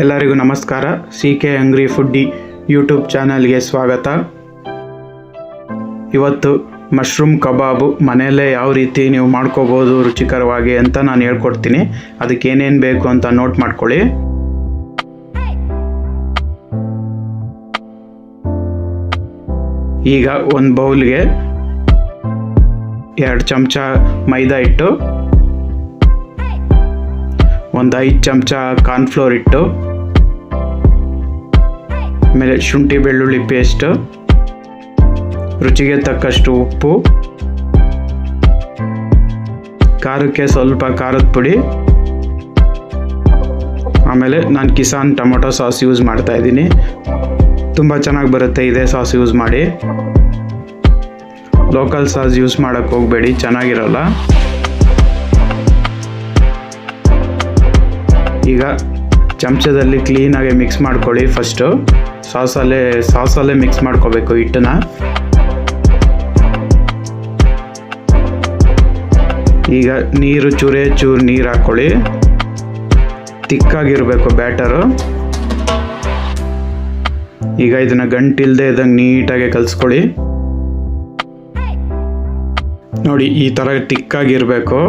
ಎಲ್ಲರಿಗೂ ನಮಸ್ಕಾರ. CK ಹಂಗ್ರಿ foodie YouTube ಚಾನಲ್ಗೆ ಸ್ವಾಗತ. ಇವತ್ತು ಮಶ್ರೂಮ್ ಕಬಾಬು ಮನೆಯಲ್ಲೇ ಯಾವ ರೀತಿ ನೀವು ಮಾಡ್ಕೋಬೋದು ರುಚಿಕರವಾಗಿ ಅಂತ ನಾನು ಹೇಳ್ಕೊಡ್ತೀನಿ. ಅದಕ್ಕೆ ಏನೇನು ಬೇಕು ಅಂತ ನೋಟ್ ಮಾಡ್ಕೊಳ್ಳಿ. ಈಗ ಒಂದು ಬೌಲ್ಗೆ 2 ಚಮಚ ಮೈದಾ ಹಿಟ್ಟು, ಒಂದು 5 ಚಮಚ ಕಾರ್ನ್ಫ್ಲೋರ್ ಹಿಟ್ಟು, ಆಮೇಲೆ ಶುಂಠಿ ಬೆಳ್ಳುಳ್ಳಿ ಪೇಸ್ಟ್, ರುಚಿಗೆ ತಕ್ಕಷ್ಟು ಉಪ್ಪು, ಖಾರಕ್ಕೆ ಸ್ವಲ್ಪ ಖಾರದ ಪುಡಿ, ಆಮೇಲೆ ನಾನು ಕಿಸಾನ್ ಟೊಮೊಟೊ ಸಾಸ್ ಯೂಸ್ ಮಾಡ್ತಾ ಇದ್ದೀನಿ. ತುಂಬ ಚೆನ್ನಾಗಿ ಬರುತ್ತೆ ಇದೇ ಸಾಸ್ ಯೂಸ್ ಮಾಡಿ. ಲೋಕಲ್ ಸಾಸ್ ಯೂಸ್ ಮಾಡೋಕ್ಕೆ ಹೋಗಬೇಡಿ, ಚೆನ್ನಾಗಿರಲ್ಲ. ಈಗ ಚಮಚದಲ್ಲಿ ಕ್ಲೀನಾಗಿ ಮಿಕ್ಸ್ ಮಾಡ್ಕೊಳ್ಳಿ. ಫಸ್ಟು ಸಾಸಲ್ಲೇ ಮಿಕ್ಸ್ ಮಾಡ್ಕೋಬೇಕು ಹಿಟ್ಟನ್ನ. ಈಗ ನೀರು ಚೂರು ನೀರು ಹಾಕ್ಕೊಳ್ಳಿ. ತಿಕ್ಕಾಗಿರಬೇಕು ಬ್ಯಾಟರು. ಈಗ ಇದನ್ನು ಗಂಟಿಲ್ಲದೆ ಇದ್ದಂಗೆ ನೀಟಾಗಿ ಕಲಿಸ್ಕೊಳ್ಳಿ. ನೋಡಿ, ಈ ಥರ ತಿಕ್ಕಾಗಿರಬೇಕು,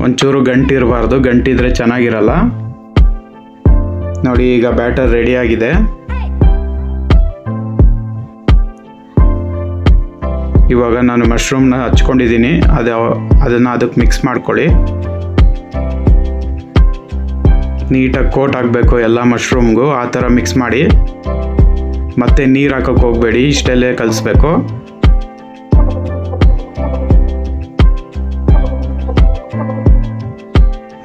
ಒಂಚೂರು ಗಂಟಿರಬಾರ್ದು. ಗಂಟಿದ್ರೆ ಚೆನ್ನಾಗಿರಲ್ಲ. ನೋಡಿ, ಈಗ ಬ್ಯಾಟರ್ ರೆಡಿ ಆಗಿದೆ. ಇವಾಗ ನಾನು ಮಶ್ರೂಮ್ನ ಹಚ್ಕೊಂಡಿದ್ದೀನಿ, ಅದನ್ನು ಅದಕ್ಕೆ ಮಿಕ್ಸ್ ಮಾಡ್ಕೊಳ್ಳಿ. ನೀಟಾಗಿ ಕೋಟ್ ಆಗಬೇಕು ಎಲ್ಲ ಮಶ್ರೂಮ್ಗೂ. ಆ ಥರ ಮಿಕ್ಸ್ ಮಾಡಿ. ಮತ್ತೆ ನೀರು ಹಾಕೋಕ್ಕೆ ಹೋಗಬೇಡಿ, ಇಷ್ಟೆಲ್ಲೇ ಕಲಿಸ್ಬೇಕು.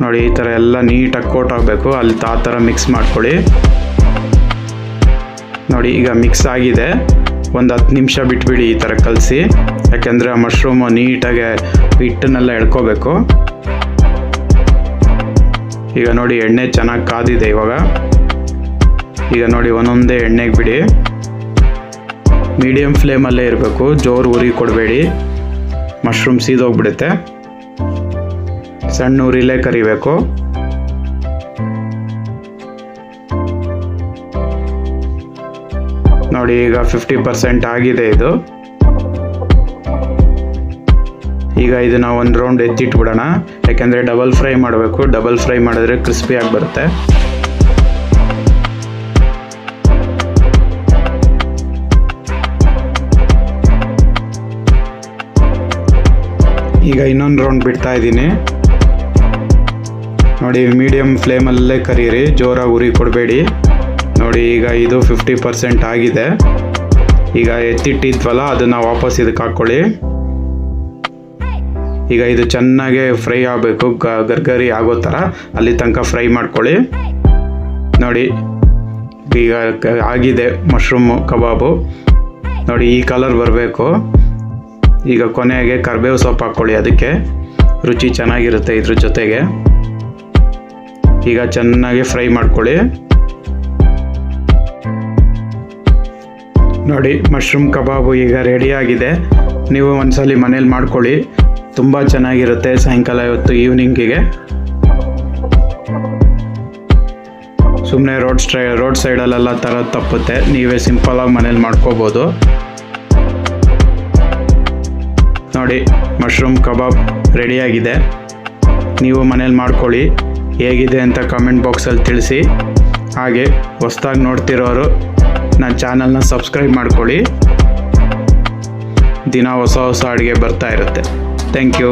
ನೋಡಿ, ಈ ಥರ ಎಲ್ಲ ನೀಟಾಗಿ ಕೋಟ್ ಆಗಬೇಕು. ಅಲ್ಲಿ ಆ ಥರ ಮಿಕ್ಸ್ ಮಾಡ್ಕೊಳ್ಳಿ. ನೋಡಿ, ಈಗ ಮಿಕ್ಸ್ ಆಗಿದೆ. ಒಂದು 10 ನಿಮಿಷ ಬಿಟ್ಬಿಡಿ ಈ ಥರ ಕಲಸಿ. ಯಾಕೆಂದರೆ ಆ ಮಶ್ರೂಮು ನೀಟಾಗಿ ಹಿಟ್ಟನ್ನೆಲ್ಲ ಎಳ್ಕೋಬೇಕು. ಈಗ ನೋಡಿ, ಎಣ್ಣೆ ಚೆನ್ನಾಗಿ ಕಾದಿದೆ. ಈಗ ನೋಡಿ, ಒಂದೊಂದೇ ಎಣ್ಣೆಗೆ ಬಿಡಿ. ಮೀಡಿಯಮ್ ಫ್ಲೇಮಲ್ಲೇ ಇರಬೇಕು, ಜೋರು ಉರಿ ಕೊಡಬೇಡಿ, ಮಶ್ರೂಮ್ ಸೀದೋಗ್ಬಿಡುತ್ತೆ. ಸಣ್ಣ ಉರಿಲೇ ಕರಿಬೇಕು. ನೋಡಿ, ಈಗ 50% ಆಗಿದೆ ಇದು. ಈಗ ಇದನ್ನ ಒಂದು ರೌಂಡ್ ಎತ್ತಿಟ್ಬಿಡೋಣ. ಯಾಕೆಂದರೆ ಡಬಲ್ ಫ್ರೈ ಮಾಡಬೇಕು. ಡಬಲ್ ಫ್ರೈ ಮಾಡಿದ್ರೆ ಕ್ರಿಸ್ಪಿಯಾಗಿ ಬರುತ್ತೆ. ಈಗ ಇನ್ನೊಂದು ರೌಂಡ್ ಬಿಡ್ತಾ ಇದ್ದೀನಿ. ನೋಡಿ, ಮೀಡಿಯಮ್ ಫ್ಲೇಮಲ್ಲೇ ಕರೀರಿ, ಜೋರಾಗಿ ಉರಿ ಕೊಡಬೇಡಿ. ನೋಡಿ, ಈಗ ಇದು 50% ಆಗಿದೆ. ಈಗ ಎತ್ತಿಟ್ಟಿದ್ವಲ್ಲ, ಅದನ್ನು ವಾಪಸ್ ಇದಕ್ಕೆ ಹಾಕ್ಕೊಳ್ಳಿ. ಈಗ ಇದು ಚೆನ್ನಾಗಿ ಫ್ರೈ ಆಗಬೇಕು, ಗರ್ಗರಿ ಆಗೋ ಥರ. ಅಲ್ಲಿ ತನಕ ಫ್ರೈ ಮಾಡ್ಕೊಳ್ಳಿ. ನೋಡಿ, ಈಗ ಆಗಿದೆ ಮಶ್ರೂಮು ಕಬಾಬು. ನೋಡಿ, ಈ ಕಲರ್ ಬರಬೇಕು. ಈಗ ಕೊನೆಗೆ ಕರಿಬೇವು ಸೊಪ್ಪು ಹಾಕ್ಕೊಳ್ಳಿ, ಅದಕ್ಕೆ ರುಚಿ ಚೆನ್ನಾಗಿರುತ್ತೆ ಇದ್ರ ಜೊತೆಗೆ. ಈಗ ಚೆನ್ನಾಗಿ ಫ್ರೈ ಮಾಡ್ಕೊಳ್ಳಿ. ನೋಡಿ, ಮಶ್ರೂಮ್ ಕಬಾಬು ಈಗ ರೆಡಿಯಾಗಿದೆ. ನೀವು ಒಂದ್ಸಲಿ ಮನೇಲಿ ಮಾಡ್ಕೊಳ್ಳಿ, ತುಂಬ ಚೆನ್ನಾಗಿರುತ್ತೆ. ಸಾಯಂಕಾಲ ಇವತ್ತು ಈವ್ನಿಂಗಿಗೆ ಸುಮ್ಮನೆ ರೋಡ್ ಸೈಡಲ್ಲೆಲ್ಲ ತರೋದು ತಪ್ಪುತ್ತೆ. ನೀವೇ ಸಿಂಪಲಾಗಿ ಮನೇಲಿ ಮಾಡ್ಕೋಬೋದು. ನೋಡಿ, ಮಶ್ರೂಮ್ ಕಬಾಬ್ ರೆಡಿಯಾಗಿದೆ. ನೀವು ಮನೇಲಿ ಮಾಡ್ಕೊಳ್ಳಿ. ಹೇಗಿದೆ ಅಂತ ಕಮೆಂಟ್ ಬಾಕ್ಸಲ್ಲಿ ತಿಳಿಸಿ. ಹಾಗೆ ಹೊಸ್ದಾಗಿ ನೋಡ್ತಿರೋರು ನನ್ನ ಚಾನಲ್ನ ಸಬ್ಸ್ಕ್ರೈಬ್ ಮಾಡ್ಕೊಳ್ಳಿ. ದಿನ ಹೊಸ ಅಡುಗೆ ಬರ್ತಾ ಇರುತ್ತೆ. Thank you.